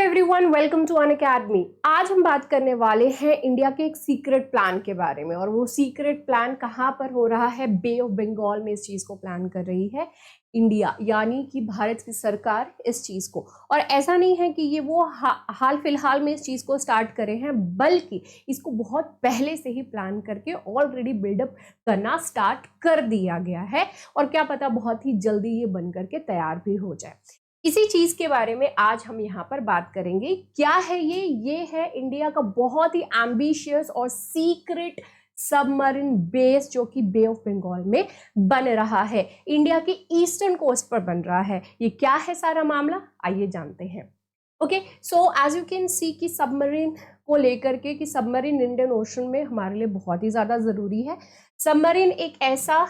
Everyone, welcome to Unacademy. आज हम बात करने वाले हैं इंडिया के एक सीक्रेट प्लान के बारे में। और वो सीक्रेट प्लान कहाँ पर हो रहा है? बे ऑफ बंगाल में इस चीज को प्लान कर रही है इंडिया, यानी कि भारत की सरकार इस चीज को। और ऐसा नहीं है कि ये वो हाल फिलहाल में इस चीज को स्टार्ट करे हैं, बल्कि इसको बहुत पहले से ही प्लान करके ऑलरेडी बिल्डअप करना स्टार्ट कर दिया गया है। और क्या पता बहुत ही जल्दी ये बन करके तैयार भी हो जाए। इसी चीज के बारे में आज हम यहाँ पर बात करेंगे। क्या है ये है इंडिया का बहुत ही एम्बिशियस और सीक्रेट सबमरीन बेस, जो कि बे ऑफ बंगाल में बन रहा है, इंडिया के ईस्टर्न कोस्ट पर बन रहा है। ये क्या है सारा मामला, आइए जानते हैं। Okay, so as you can see कि सबमरीन को लेकर के कि सबमरीन इंडियन ओशन में हमारे लिए बहुत ही ज्यादा जरूरी है। सबमरीन एक ऐसा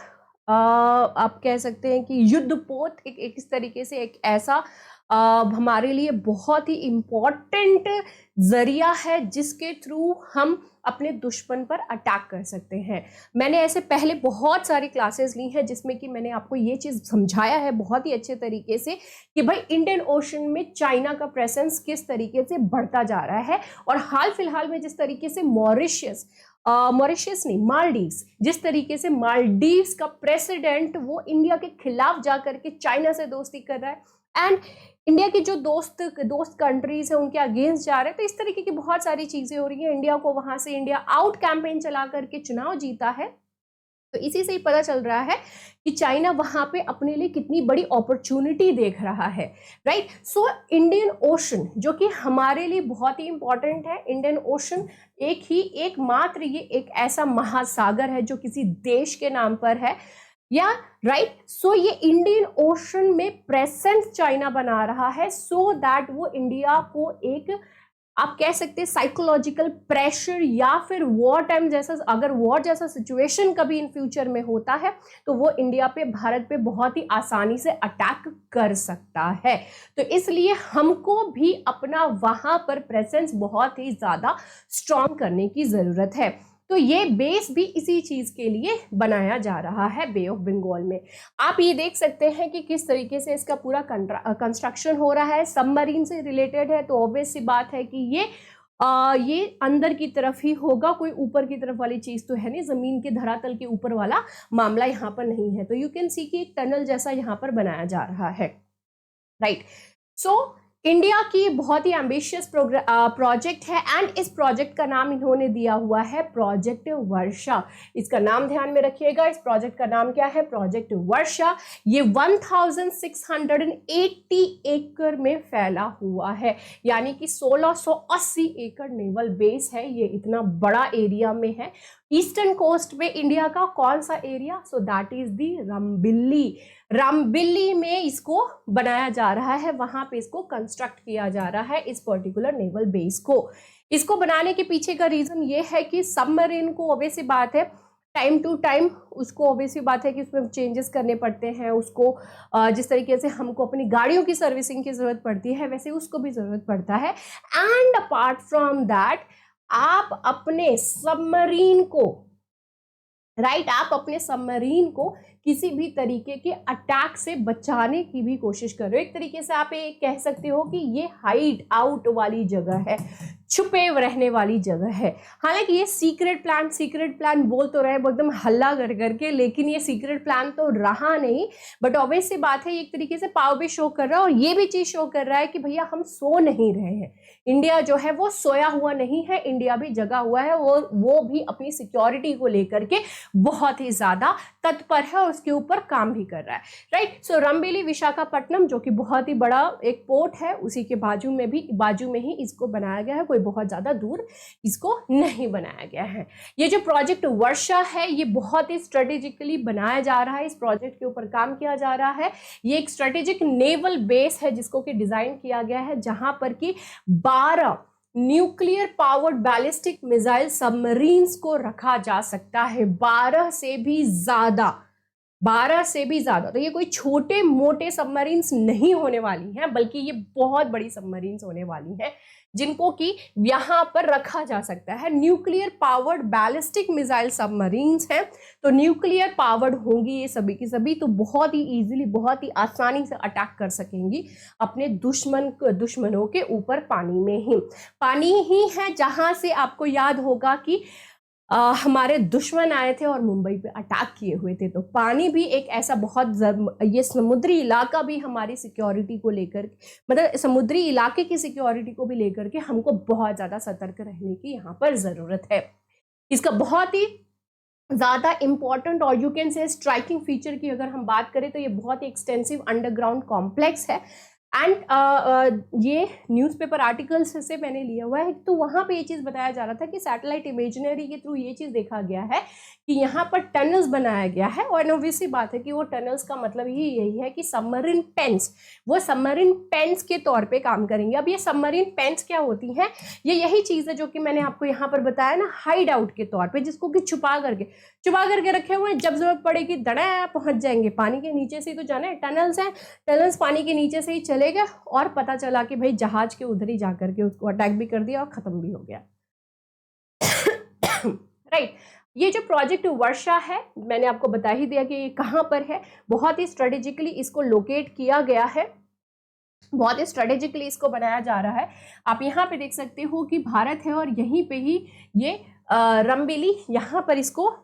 आप कह सकते हैं कि युद्धपोत, एक इस तरीके से एक ऐसा हमारे लिए बहुत ही इम्पोर्टेंट जरिया है जिसके थ्रू हम अपने दुश्मन पर अटैक कर सकते हैं। मैंने ऐसे पहले बहुत सारी क्लासेस ली हैं जिसमें कि मैंने आपको ये चीज़ समझाया है बहुत ही अच्छे तरीके से कि भाई इंडियन ओशन में चाइना का प्रेजेंस किस तरीके से बढ़ता जा रहा है। और हाल फिलहाल में जिस तरीके से मॉरिशस नहीं, मालदीव्स, जिस तरीके से मालदीव्स का प्रेसिडेंट वो इंडिया के खिलाफ जाकर के चाइना से दोस्ती कर रहा है एंड इंडिया की जो दोस्त कंट्रीज है उनके अगेंस्ट जा रहे हैं। तो इस तरीके की बहुत सारी चीजें हो रही हैं। इंडिया को वहां से इंडिया आउट कैंपेन चला करके चुनाव जीता है। तो इसी से ही पता चल रहा है कि चाइना वहां पे अपने लिए कितनी बड़ी अपॉर्चुनिटी देख रहा है, राइट। सो इंडियन ओशन जो कि हमारे लिए बहुत ही इंपॉर्टेंट है। इंडियन ओशन एकमात्र ये एक ऐसा महासागर है जो किसी देश के नाम पर है, या राइट। सो ये इंडियन ओशन में प्रेजेंस चाइना बना रहा है सो दैट वो इंडिया को एक, आप कह सकते हैं, साइकोलॉजिकल प्रेशर या फिर वॉर टाइम जैसा, अगर वॉर जैसा सिचुएशन कभी इन फ्यूचर में होता है तो वो इंडिया पे, भारत पे बहुत ही आसानी से अटैक कर सकता है। तो इसलिए हमको भी अपना वहां पर प्रेजेंस बहुत ही ज्यादा स्ट्रॉन्ग करने की जरूरत है। तो ये बेस भी इसी चीज के लिए बनाया जा रहा है बे ऑफ बंगाल में। आप ये देख सकते हैं कि किस तरीके से इसका पूरा कंस्ट्रक्शन हो रहा है। सबमरीन से रिलेटेड है तो ऑब्वियस सी बात है कि ये अंदर की तरफ ही होगा, कोई ऊपर की तरफ वाली चीज तो है नहीं, जमीन के धरातल के ऊपर वाला मामला यहाँ पर नहीं है। तो यू कैन सी कि एक टनल जैसा यहाँ पर बनाया जा रहा है, राइट। सो इंडिया की बहुत ही एम्बिशियस प्रोजेक्ट है एंड इस प्रोजेक्ट का नाम इन्होंने दिया हुआ है प्रोजेक्ट वर्षा। इसका नाम ध्यान में रखिएगा। इस प्रोजेक्ट का नाम क्या है? प्रोजेक्ट वर्षा। ये 1680 एकड़ में फैला हुआ है, यानी कि 1680 एकड़ नेवल बेस है। ये इतना बड़ा एरिया में है। ईस्टर्न कोस्ट में इंडिया का कौन सा area? So that is the रामबिल्ली में इसको बनाया जा रहा है, वहां पे इसको कंस्ट्रक्ट किया जा रहा है इस पर्टिकुलर नेवल बेस को। इसको बनाने के पीछे का रीजन ये है कि सबमरीन को ऑब्वियस बात है टाइम टू टाइम उसको ऑब्वियस बात है कि उसमें चेंजेस करने पड़ते हैं। उसको जिस तरीके से हमको अपनी गाड़ियों की सर्विसिंग की जरूरत पड़ती है वैसे उसको भी जरूरत पड़ता है। एंड अपार्ट फ्रॉम दैट आप अपने सबमरीन को, राइट, आप अपने सबमरीन को किसी भी तरीके के अटैक से बचाने की भी कोशिश कर रहे हो। एक तरीके से आप ये कह सकते हो कि ये हाइड आउट वाली जगह है, छुपे रहने वाली जगह है। हालांकि ये सीक्रेट प्लान बोल तो रहे एकदम हल्ला कर करके, लेकिन ये सीक्रेट प्लान तो रहा नहीं। बट ऑब्वियस सी बात है, एक तरीके से पावर भी शो कर रहा है और ये भी चीज शो कर रहा है कि भैया हम सो नहीं रहे हैं। इंडिया जो है वो सोया हुआ नहीं है, इंडिया भी जगा हुआ है। वो भी अपनी सिक्योरिटी को लेकर के बहुत ही ज्यादा तत्पर है और उसके ऊपर काम भी कर रहा है, राइट। सो रामबेली विशाखापट्टनम जो कि बहुत ही बड़ा एक पोर्ट है, उसी के बाजू में ही इसको बनाया गया है। कोई बहुत ज्यादा दूर इसको नहीं बनाया गया है। ये जो प्रोजेक्ट वर्षा है ये बहुत ही स्ट्रेटेजिकली बनाया जा रहा है। इस प्रोजेक्ट के ऊपर काम किया जा रहा है। ये एक स्ट्रेटेजिक नेवल बेस है जिसको कि डिजाइन किया गया है, जहां पर कि 12 nuclear powered ballistic missile submarines को रखा जा सकता है। 12 से भी ज्यादा 12 से भी ज्यादा। तो ये कोई छोटे मोटे सबमरीन्स नहीं होने वाली हैं, बल्कि ये बहुत बड़ी सबमरीन्स होने वाली हैं, जिनको कि यहां पर रखा जा सकता है। Nuclear powered ballistic missile submarines हैं, तो न्यूक्लियर पावर्ड होंगी ये सभी की सभी, तो बहुत ही इजीली, बहुत ही आसानी से अटैक कर सकेंगी अपने दुश्मनों के ऊपर। पानी ही है जहां से आपको याद होगा कि हमारे दुश्मन आए थे और मुंबई पे अटैक किए हुए थे। तो पानी भी एक ऐसा ये समुद्री इलाका भी हमारी सिक्योरिटी को लेकर, मतलब समुद्री इलाके की सिक्योरिटी को भी लेकर के हमको बहुत ज्यादा सतर्क रहने की यहाँ पर जरूरत है। इसका बहुत ही ज्यादा इंपॉर्टेंट और you can say striking feature की अगर हम बात करें तो ये बहुत ही एक्सटेंसिव अंडरग्राउंड कॉम्प्लेक्स है। एंड ये न्यूज़पेपर आर्टिकल्स से मैंने लिया हुआ है, तो वहाँ पे ये चीज़ बताया जा रहा था कि सैटेलाइट इमेजनरी के थ्रू ये चीज़ देखा गया है कि यहाँ पर टनल्स बनाया गया है। और ऑब्वियसली बात है कि वो टनल्स का मतलब ही यही है कि सबमरीन पेंस, वो सबमरीन पेंस के तौर पे काम करेंगे। अब ये सबमरीन पेंस क्या होती हैं? ये यही चीज़ है जो कि मैंने आपको यहाँ पर बताया ना, हाइड आउट के तौर पे, जिसको कि छुपा करके रखे हुए हैं। जब जरूरत पड़ेगी दड़ा पहुंच जाएंगे। पानी के नीचे से ही तो जाना है, टनल्स हैं, टनल्स पानी के नीचे से ही चले गए और पता चला कि भाई जहाज के उधर ही जाकर के उसको अटैक भी कर दिया और खत्म भी हो गया। राइट ये जो प्रोजेक्ट वर्षा है, मैंने आपको बता ही दिया कि ये कहाँ पर है। बहुत ही स्ट्रेटेजिकली इसको लोकेट किया गया है, बहुत ही स्ट्रेटेजिकली इसको बनाया जा रहा है। आप यहाँ पे देख सकते हो कि भारत है और यहीं पे ही ये रमबेली, यहाँ पर इसको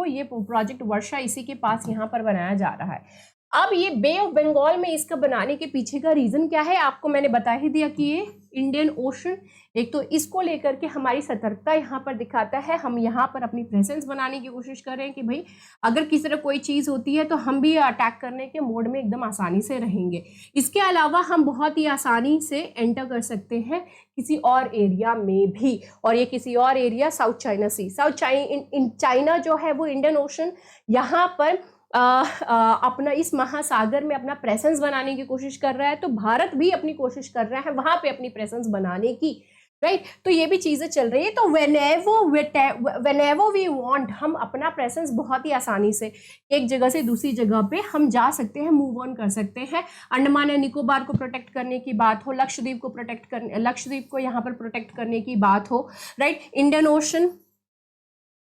ये प्रोजेक्ट वर्षा इसी के पास यहाँ पर बनाया जा रहा है। अब ये बे ऑफ बंगाल में इसका बनाने के पीछे का रीजन क्या है, आपको मैंने बता ही दिया कि ये इंडियन ओशन, एक तो इसको लेकर के हमारी सतर्कता यहाँ पर दिखाता है। हम यहाँ पर अपनी प्रेजेंस बनाने की कोशिश कर रहे हैं कि भाई अगर किसी तरह कोई चीज़ होती है तो हम भी अटैक करने के मोड में एकदम आसानी से रहेंगे। इसके अलावा हम बहुत ही आसानी से एंटर कर सकते हैं किसी और एरिया में भी, और ये किसी और एरिया साउथ चाइना सी, चाइना जो है वो इंडियन ओशन यहाँ पर अपना इस महासागर में अपना प्रेजेंस बनाने की कोशिश कर रहा है। तो भारत भी अपनी कोशिश कर रहा है वहां पे अपनी प्रेजेंस बनाने की। राइट तो ये भी चीजें चल रही है। तो whenever we want, हम अपना प्रेजेंस बहुत ही आसानी से एक जगह से दूसरी जगह पे हम जा सकते हैं, मूव ऑन कर सकते हैं। अंडमान एंड निकोबार को प्रोटेक्ट करने की बात हो, लक्षद्वीप को यहाँ पर प्रोटेक्ट करने की बात हो, राइट, इंडियन ओशन,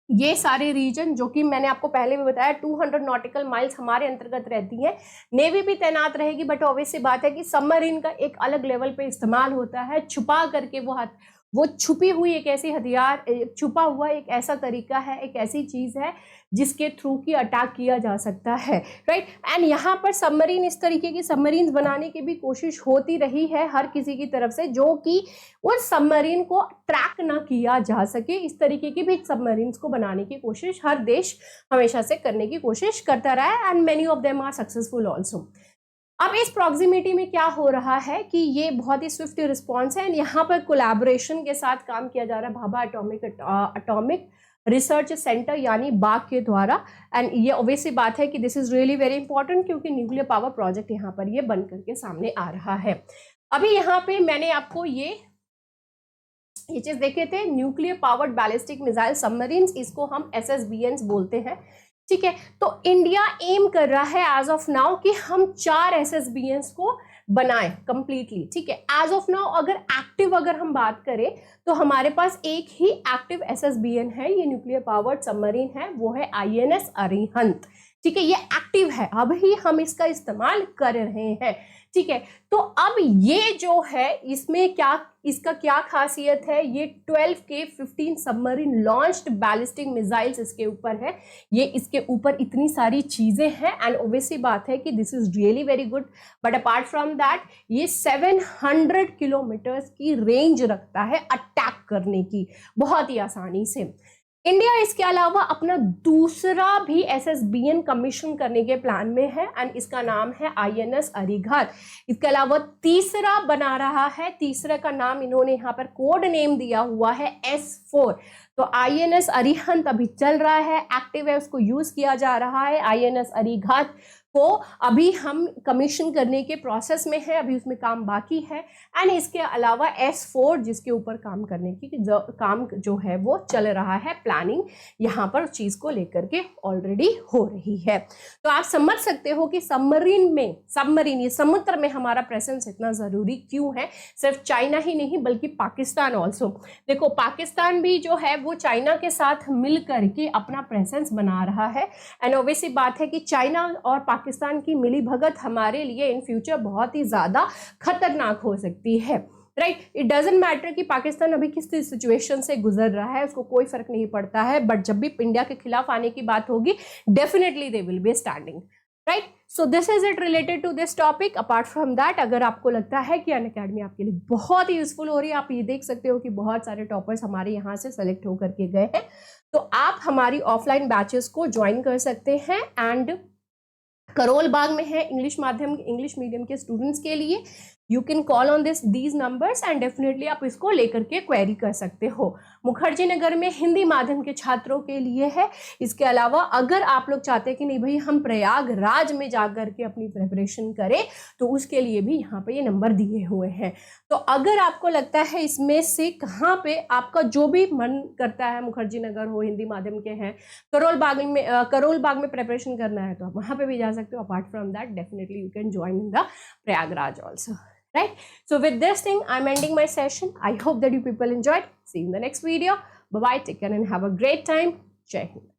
ये सारे रीजन जो कि मैंने आपको पहले भी बताया 200 नॉटिकल माइल्स हमारे अंतर्गत रहती है। नेवी भी तैनात रहेगी, बट ऑब्वियसली बात है कि सबमरीन का एक अलग लेवल पे इस्तेमाल होता है, छुपा करके वो छुपी हुई एक ऐसी हथियार, छुपा हुआ एक ऐसा तरीका है, एक ऐसी चीज है जिसके थ्रू की अटैक किया जा सकता है। राइट एंड यहाँ पर सबमरीन, इस तरीके की सबमरीन बनाने की भी कोशिश होती रही है हर किसी की तरफ से, जो कि उस सबमरीन को ट्रैक ना किया जा सके। इस तरीके की भी सबमरीन को बनाने की कोशिश हर देश हमेशा से करने की कोशिश करता रहा है, and many of them are successful also. अब इस प्रॉक्सिमिटी में क्या हो रहा है कि ये बहुत ही स्विफ्ट रिस्पॉन्स है, एंड यहाँ पर कोलैबोरेशन के साथ काम किया जा रहा है भाभा एटॉमिक रिसर्च सेंटर यानी बाग के द्वारा। एंड ये ऑब्वियसली बात है कि this is really very important, क्योंकि न्यूक्लियर पावर प्रोजेक्ट यहाँ पर ये बन करके सामने आ रहा है। अभी यहाँ पे मैंने आपको ये चीज देखे थे, nuclear powered ballistic missile submarines, इसको हम SSBNs बोलते हैं। ठीक है, तो इंडिया एम कर रहा है एज ऑफ नाउ कि हम 4 SSBNs को बनाएं कंप्लीटली। ठीक है, एज ऑफ नाउ अगर हम बात करें तो हमारे पास एक ही एक्टिव SSBN है, ये न्यूक्लियर पावर्ड सबमरीन है, वो है INS अरिहंत। ठीक है, ये एक्टिव है, अभी हम इसका इस्तेमाल कर रहे हैं। ठीक है, तो अब ये जो है इसका क्या खासियत है, ये 12K-15 submarine launched ballistic missiles इसके ऊपर है। ये इसके ऊपर इतनी सारी चीजें हैं, एंड ऑब्वियसली बात है कि this is really very good, but apart from that ये 700 किलोमीटर्स की रेंज रखता है अटैक करने की बहुत ही आसानी से। इंडिया इसके अलावा अपना दूसरा भी SSBN कमीशन करने के प्लान में है, एंड इसका नाम है INS अरिघात। इसके अलावा तीसरा बना रहा है, तीसरे का नाम इन्होंने यहाँ पर कोड नेम दिया हुआ है S4। तो INS अरिहंत अभी चल रहा है, एक्टिव है, उसको यूज किया जा रहा है। INS अरिघात को अभी हम कमीशन करने के प्रोसेस में है, अभी उसमें काम बाकी है। एंड इसके अलावा S4 जिसके ऊपर काम करने की काम जो है वो चल रहा है, प्लानिंग यहाँ पर चीज को लेकर के ऑलरेडी हो रही है। तो आप समझ सकते हो कि सबमरीन ये समुद्र में हमारा प्रेजेंस इतना जरूरी क्यों है। सिर्फ चाइना ही नहीं बल्कि पाकिस्तान ऑल्सो, देखो पाकिस्तान भी जो है वो चाइना के साथ मिल करके अपना प्रेजेंस बना रहा है। एंड ऑब्वियसली बात है कि चाइना और पाकिस्तान की मिली भगत हमारे लिए इन फ्यूचर बहुत ही ज्यादा खतरनाक हो सकती है, राइट। इट डजेंट मैटर कि पाकिस्तान अभी किस सिचुएशन से गुजर रहा है, उसको कोई फर्क नहीं पड़ता है, बट जब भी इंडिया के खिलाफ आने की बात होगी definitely they will be standing, right. So this is it related to this topic. Apart from that, अगर आपको लगता है कि अनअकैडमी आपके लिए बहुत ही यूजफुल हो रही है, आप ये देख सकते हो कि बहुत सारे टॉपर्स हमारे यहाँ से सेलेक्ट होकर के गए हैं, तो आप हमारी ऑफलाइन बैचेस को ज्वाइन कर सकते हैं। एंड करोल बाग में है इंग्लिश मीडियम के स्टूडेंट्स के लिए, you can call on these numbers and definitely आप इसको लेकर के क्वेरी कर सकते हो। मुखर्जी नगर में हिंदी माध्यम के छात्रों के लिए है। इसके अलावा अगर आप लोग चाहते हैं कि नहीं भाई हम प्रयागराज में जाकर के अपनी प्रिपरेशन करें, तो उसके लिए भी यहाँ पे ये नंबर दिए हुए हैं। तो अगर आपको लगता है इसमें से कहाँ पे आपका जो भी मन करता है, मुखर्जी नगर हो, हिंदी माध्यम के हैं, करोल बाग में प्रिपरेशन करना है, तो आप वहाँ पे भी जा सकते हो। Apart from that definitely you can join in the Prayagraj also, right? So with this thing, I'm ending my session. I hope that you people enjoyed. See you in the next video. Bye bye. Take care and have a great time. Jai Hind.